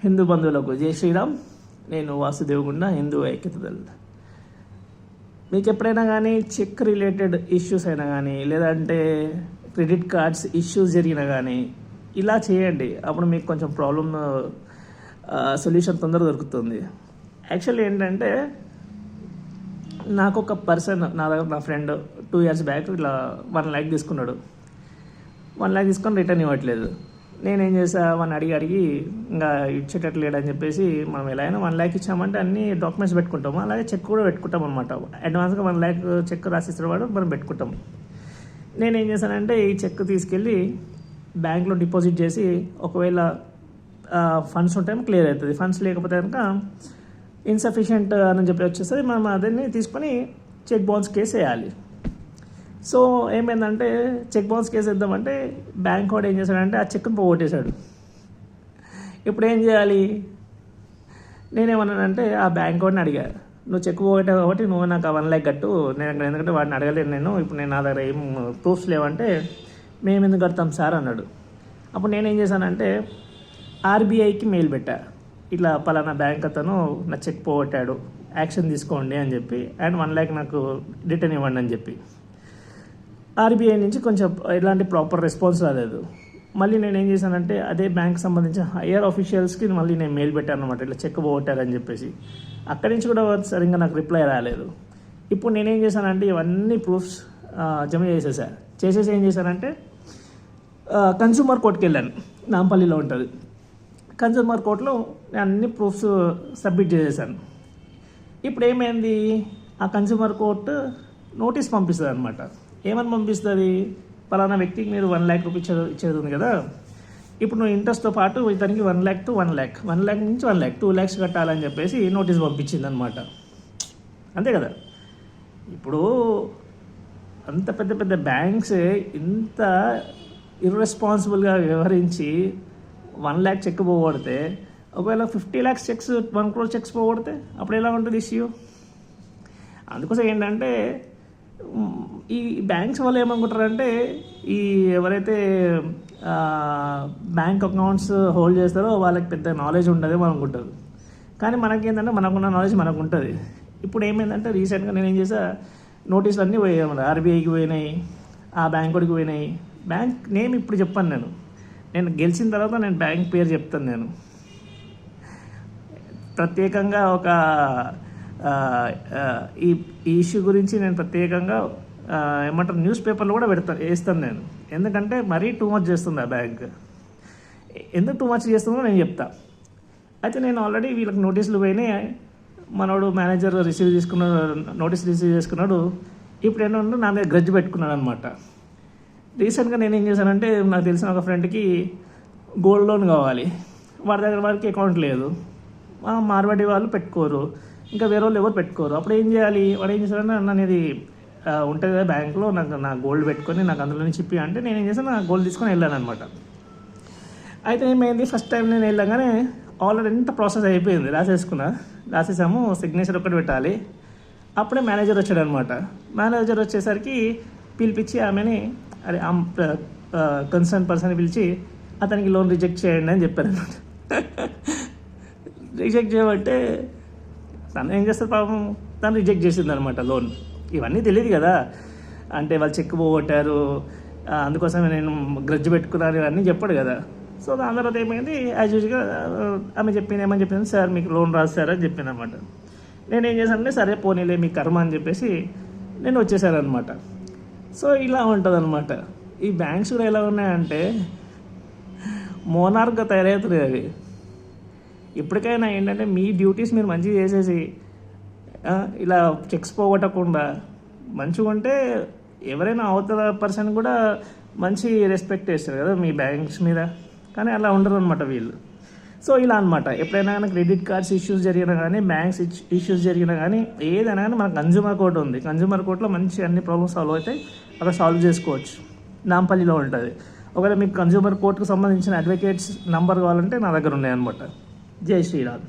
హిందూ బంధువులకు జై శ్రీరామ్. నేను వాసుదేవగుండ, హిందూ ఐక్యత దళ్. మీకు ఎప్పుడైనా కానీ చెక్ రిలేటెడ్ ఇష్యూస్ అయినా కానీ, లేదంటే క్రెడిట్ కార్డ్స్ ఇష్యూస్ జరిగినా కానీ ఇలా చేయండి. అప్పుడు మీకు కొంచెం ప్రాబ్లమ్ సొల్యూషన్ తొందరగా దొరుకుతుంది. యాక్చువల్లీ ఏంటంటే, నాకు ఒక పర్సన్ నా ఫ్రెండ్ 2 years బ్యాక్ ఇట్లా 1 lakh తీసుకున్నాడు. 1 lakh తీసుకొని రిటర్న్ ఇవ్వట్లేదు. నేనేం చేసా, వాడిని అడిగి ఇంకా ఇచ్చేటట్లు లేడని చెప్పేసి, మనం ఎలా అయినా 1 lakh ఇచ్చామంటే అన్ని డాక్యుమెంట్స్ పెట్టుకుంటాము, అలాగే చెక్ కూడా పెట్టుకుంటాం అనమాట. అడ్వాన్స్గా 1 lakh చెక్ రాసిస్తాడు వాడు, మనం పెట్టుకుంటాం. నేనేం చేశానంటే, ఈ చెక్ తీసుకెళ్ళి బ్యాంక్లో డిపాజిట్ చేసి, ఒకవేళ ఫండ్స్ ఉంటే క్లియర్ అవుతుంది, ఫండ్స్ లేకపోతే కనుక ఇన్సఫిషియెంట్ అని చెప్పి వచ్చేస్తుంది. మనం అదన్నీ తీసుకొని చెక్ బౌన్స్ కేసు వేయాలి. సో ఏమైందంటే, చెక్ బౌన్స్ కేసు వేద్దామంటే బ్యాంక్ వాడు ఏం చేశాడంటే ఆ చెక్ను పోగొట్టేశాడు. ఇప్పుడు ఏం చేయాలి? నేనేమన్నానంటే, ఆ బ్యాంక్ వాడిని అడిగా, నువ్వు చెక్ పోగొట్టావు కాబట్టి నువ్వు నాకు 1 lakh కట్టు. నేను ఎందుకంటే వాడిని అడగలేను, ఇప్పుడు నేను నా దగ్గర ఏం ప్రూఫ్స్ లేవంటే, మేము ఎందుకు కడతాం సార్ అన్నాడు. అప్పుడు నేనేం చేశానంటే, ఆర్బీఐకి మెయిల్ పెట్టా, ఇట్లా పలానా బ్యాంక్ అతను నా చెక్ పోగొట్టాడు, యాక్షన్ తీసుకోండి అని చెప్పి, అండ్ 1 lakh నాకు రిటర్న్ ఇవ్వండి అని చెప్పి. ఆర్బీఐ నుంచి కొంచెం ఎలాంటి ప్రాపర్ రెస్పాన్స్ రాలేదు. మళ్ళీ నేను ఏం చేశానంటే, అదే బ్యాంక్ సంబంధించిన హయ్యర్ ఆఫీషియల్స్కి మళ్ళీ నేను మెయిల్ పెట్టాను అనమాట, ఇట్లా చెక్ పోగొట్టారని చెప్పేసి. అక్కడి నుంచి కూడా సరిగ్గా నాకు రిప్లై రాలేదు. ఇప్పుడు నేనేం చేశానంటే, ఇవన్నీ ప్రూఫ్స్ జమ చేసేసి ఏం చేశానంటే, కన్స్యూమర్ కోర్టుకి వెళ్ళాను. నాంపల్లిలో ఉంటుంది కన్స్యూమర్ కోర్టులో. నేను అన్ని ప్రూఫ్స్ సబ్మిట్ చేసేసాను. ఇప్పుడు ఏమైంది, ఆ కన్స్యూమర్ కోర్టు నోటీస్ పంపిస్తుంది అనమాట. ఏమని పంపిస్తుంది, పలానా వ్యక్తికి మీరు 1 lakh రూపీస్ ఇచ్చేది ఉంది కదా, ఇప్పుడు నువ్వు ఇంట్రెస్ట్తో పాటు ఇతనికి 1 lakh to 1 lakh, 1 lakh నుంచి 1 lakh 2 lakhs కట్టాలని చెప్పేసి నోటీస్ పంపించింది అనమాట. అంతే కదా. ఇప్పుడు అంత పెద్ద పెద్ద బ్యాంక్స్ ఇంత ఇర్రెస్పాన్సిబుల్గా వ్యవహరించి 1 lakh చెక్ పోగొడితే, ఒకవేళ 50 lakhs చెక్స్ 1 crore చెక్స్ పోగొడితే అప్పుడు ఎలా ఉంటుంది ఇష్యూ? అందుకోసం ఏంటంటే, ఈ బ్యాంక్స్ వాళ్ళు ఏమనుకుంటారంటే, ఈ ఎవరైతే బ్యాంక్ అకౌంట్స్ హోల్డ్ చేస్తారో వాళ్ళకి పెద్ద నాలెడ్జ్ ఉండదేమో అనుకుంటారు. కానీ మనకేంటంటే, మనకున్న నాలెడ్జ్ మనకు ఉంటుంది. ఇప్పుడు ఏమైందంటే, రీసెంట్గా నేను ఏం చేసా, నోటీసులు అన్నీ పోయాయి, ఆర్బీఐకి పోయినాయి, ఆ బ్యాంకుడికి పోయినాయి. బ్యాంక్ నేమ్ ఇప్పుడు చెప్పాను, నేను గెలిచిన తర్వాత నేను బ్యాంక్ పేరు చెప్తాను. నేను ప్రత్యేకంగా ఒక ఈ ఇష్యూ గురించి నేను ప్రత్యేకంగా ఏమంటారు, న్యూస్ పేపర్లో కూడా వేస్తాను నేను. ఎందుకంటే మరీ టూ మచ్ చేస్తుంది ఆ బ్యాంక్. ఎందుకు టూ మచ్ చేస్తుందో నేను చెప్తా. అయితే నేను ఆల్రెడీ వీళ్ళకి నోటీసులు పోయినాయి, మనోడు మేనేజర్ నోటీస్ రిసీవ్ చేసుకున్నాడు. ఇప్పుడు ఏంటంటే నా దగ్గర గ్రడ్జ్ పెట్టుకున్నాడు అనమాట. రీసెంట్గా నేను ఏం చేశానంటే, నాకు తెలిసిన ఒక ఫ్రెండ్కి గోల్డ్ లోన్ కావాలి, వాడికి అకౌంట్ లేదు, మార్వాడి వాళ్ళు పెట్టుకోరు, ఇంకా వేరే వాళ్ళు ఎవరు పెట్టుకోరు. అప్పుడు ఏం చేయాలి? వాడు ఏం చేశాడంటే, అన్న అనేది ఉంటుంది కదా బ్యాంక్లో, నా గోల్డ్ పెట్టుకొని నాకు అందులో నుంచి ఇప్పి అంటే, నేను ఏం చేశాను, నా గోల్డ్ తీసుకొని వెళ్ళాను అనమాట. అయితే ఏమైంది, ఫస్ట్ టైం నేను వెళ్ళగానే ఆల్రెడీ ఎంత ప్రాసెస్ అయిపోయింది, రాసేసాము, సిగ్నేచర్ ఒకటి పెట్టాలి. అప్పుడే మేనేజర్ వచ్చాడు అనమాట. మేనేజర్ వచ్చేసరికి పిలిపించి ఆమెని, అరే కన్సర్న్ పర్సన్ పిలిచి, అతనికి లోన్ రిజెక్ట్ చేయండి అని చెప్పారు అనమాట. రిజెక్ట్ చేయబట్టే తను ఏం చేస్తారు పాపం, తను రిజెక్ట్ చేసింది అనమాట లోన్. ఇవన్నీ తెలియదు కదా, అంటే వాళ్ళు చెక్ పోగొట్టారు, అందుకోసమే నేను గ్రడ్జ్ పెట్టుకున్నాను, ఇవన్నీ చెప్పాడు కదా. సో దాని తర్వాత ఏమైంది, యాజ్ యూజువల్గా ఆమె ఏమని చెప్పింది, సార్ మీకు లోన్ రాస్తారా అని చెప్పింది అనమాట. నేనేం చేశానంటే, సరే పోనీలే మీ కర్మ అని చెప్పేసి నేను వచ్చేసానమాట. సో ఇలా ఉంటుంది అనమాట. ఈ బ్యాంక్స్ కూడా ఎలా ఉన్నాయంటే, మోనార్క్గా తయారవుతున్నాయి అవి. ఇప్పటికైనా ఏంటంటే, మీ డ్యూటీస్ మీరు మంచిగా చేసేసి ఇలా చెక్స్ పోగొట్టకుండా మంచిగా ఉంటే, ఎవరైనా అవతల పర్సన్ కూడా మంచి రెస్పెక్ట్ చేస్తారు కదా మీ బ్యాంక్స్ మీద. కానీ అలా ఉండరు అనమాట వీళ్ళు. సో ఇలా అనమాట. ఎప్పుడైనా కానీ క్రెడిట్ కార్డ్స్ ఇష్యూస్ జరిగినా కానీ, బ్యాంక్స్ ఇష్యూస్ జరిగినా కానీ, ఏదైనా కానీ మనకు కన్జ్యూమర్ కోర్ట్ ఉంది. కన్జ్యూమర్ కోర్టులో మంచి అన్ని ప్రాబ్లమ్స్ సాల్వ్ అవుతాయి, అక్కడ సాల్వ్ చేసుకోవచ్చు. నాంపల్లిలో ఉంటుంది. ఒకవేళ మీకు కన్జ్యూమర్ కోర్టుకు సంబంధించిన అడ్వకేట్స్ నంబర్ కావాలంటే నా దగ్గర ఉన్నాయన్నమాట. జై శ్రీరామ్.